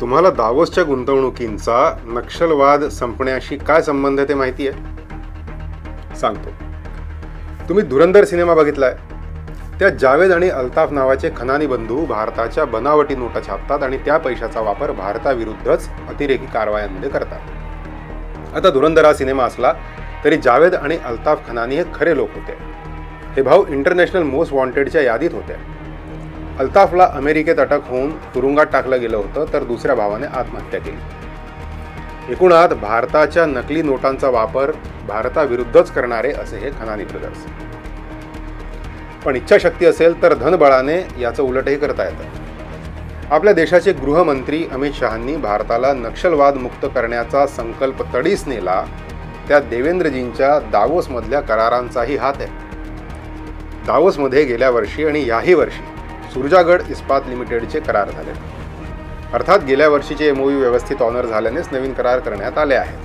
तुम्हाला दावोसच्या गुंतवणुकींचा नक्षलवाद संपण्याशी काय संबंध आहे ते माहिती आहे? सांगतो. तुम्ही धुरंधर सिनेमा बघितलाय? त्या जावेद आणि अल्ताफ नावाचे खनानी बंधू भारताच्या बनावटी नोटा छापतात आणि त्या पैशाचा वापर भारताविरुद्धच अतिरेकी कारवायांमध्ये करतात. आता धुरंधर हा सिनेमा असला तरी जावेद आणि अल्ताफ खनानी हे खरे लोक होते. हे भाऊ इंटरनॅशनल मोस्ट वॉन्टेडच्या यादीत होते. अल्ताफला अमेरिकेत अटक होऊन तुरुंगात टाकलं गेलं होतं, तर दुसऱ्या भावाने आत्महत्या केली. एकूणात भारताच्या नकली नोटांचा वापर भारताविरुद्धच करणारे असे हे खनानी ब्रदर्स. पण इच्छाशक्ती असेल तर धनबळाने याचं उलटही करता येतं. आपल्या देशाचे गृहमंत्री अमित शहांनी भारताला नक्षलवाद मुक्त करण्याचा संकल्प तडीस नेला, त्या देवेंद्रजींच्या दावोसमधल्या करारांचाही हात आहे. दावोसमध्ये गेल्या वर्षी आणि याही वर्षी सुरजागड इस्पात लिमिटेडचे करार झाले. अर्थात गेल्या वर्षीचे MOU व्यवस्थित ऑनर झाल्यानेच नवीन करार करण्यात आले आहेत.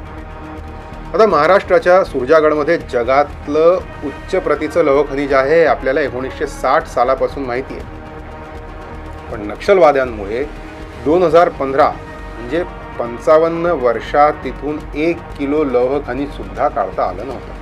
आता महाराष्ट्राच्या सुरजागडमध्ये जगातलं उच्च प्रतीचं लोह खनिज आहे हे आपल्याला 1960 सालापासून माहिती आहे. पण नक्षलवाद्यांमुळे 2015 म्हणजे 55 वर्षात तिथून 1 किलो लोह खनिज सुद्धा काढता आलं नव्हतं.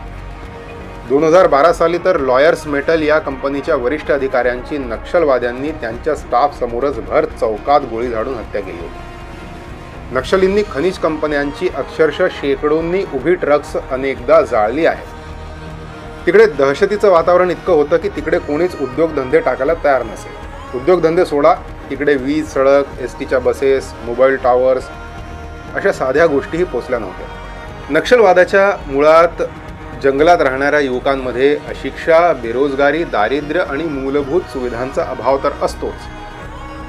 2012 साली तर लॉयर्स मेटल या कंपनीच्या वरिष्ठ अधिकाऱ्यांची नक्षलवाद्यांनी त्यांच्या स्टाफ समोरच भर चौकात गोळी झाडून हत्या केली होती. नक्षलींनी खनिज कंपन्यांची अक्षरशः शेकडोंनी उभी ट्रक्स अनेकदा जाळली आहेत. तिकडे दहशतीचं वातावरण इतकं होतं की तिकडे कोणीच उद्योगधंदे टाकायला तयार नसेल. उद्योगधंदे सोडा, तिकडे वीज, सडक, STच्या बसेस, मोबाईल टॉवर्स अशा साध्या गोष्टीही पोचल्या नव्हत्या. नक्षलवादाच्या मुळात जंगलात राहणाऱ्या युवकांमध्ये अशिक्षा, बेरोजगारी, दारिद्र्य आणि मूलभूत सुविधांचा अभाव तर असतोच.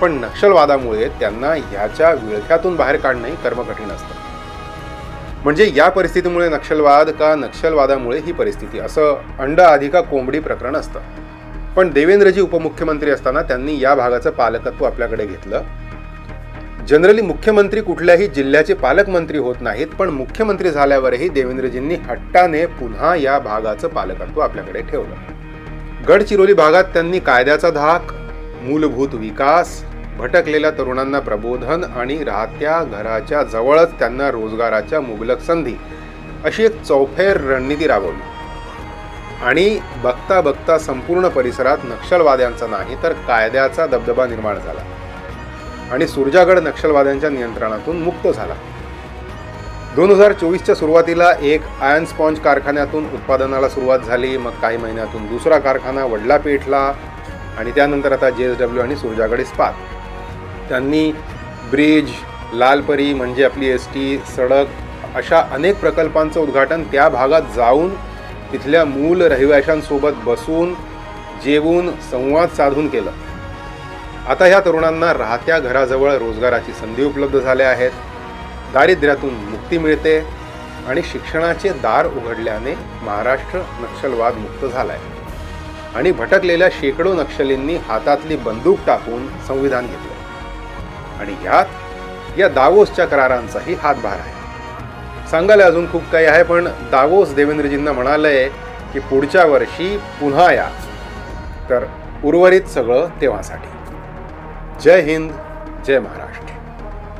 पण नक्षलवादामुळे त्यांना ह्याच्या विळख्यातून बाहेर काढणंही कर्मकठीण असतं. म्हणजे या परिस्थितीमुळे नक्षलवाद का नक्षलवादामुळे ही परिस्थिती, असं अंड आधी का कोंबडी प्रकरण असतं. पण देवेंद्रजी उपमुख्यमंत्री असताना त्यांनी या भागाचं पालकत्व आपल्याकडे घेतलं. जनरली मुख्यमंत्री कुठल्याही जिल्ह्याचे पालकमंत्री होत नाहीत, पण मुख्यमंत्री झाल्यावरही देवेंद्रजींनी हट्टाने पुन्हा या भागाचं पालकत्व आपल्याकडे ठेवलं. गडचिरोली भागात त्यांनी कायद्याचा धाक, मूलभूत विकास, भटकलेल्या तरुणांना प्रबोधन आणि राहत्या घराच्या जवळच त्यांना रोजगाराच्या मुबलक संधी अशी एक चौफेर रणनीती राबवली. आणि बघता बघता संपूर्ण परिसरात नक्षलवाद्यांचा नाही तर कायद्याचा दबदबा निर्माण झाला आणि सुरजागड नक्षलवाद्यांच्या नियंत्रणातून मुक्त झाला. 2024च्या सुरुवातीला एक आयर्न स्पॉन्ज कारखान्यातून उत्पादनाला सुरुवात झाली. मग काही महिन्यातून दुसरा कारखाना वडला पेठला आणि त्यानंतर आता JSW आणि सुरजागड इस्पात. त्यांनी ब्रिज, लालपरी म्हणजे आपली ST, सडक अशा अनेक प्रकल्पांचं उद्घाटन त्या भागात जाऊन तिथल्या मूल रहिवाशांसोबत बसून, जेवून, संवाद साधून केलं. आता ह्या तरुणांना राहत्या घराजवळ रोजगाराची संधी उपलब्ध झाल्या आहेत, दारिद्र्यातून मुक्ती मिळते आणि शिक्षणाचे दार उघडल्याने महाराष्ट्र नक्षलवाद मुक्त झालाय. आणि भटकलेल्या शेकडो नक्षलींनी हातातली बंदूक टाकून संविधान घेतलं. आणि ह्यात या दावोसच्या करारांचाही हातभार आहे. सांगायला अजून खूप काही आहे, पण दावोस देवेंद्रजींना म्हणालंय की पुढच्या वर्षी पुन्हा या, तर उर्वरित सगळं तेव्हासाठी. जय हिंद, जय महाराष्ट्र.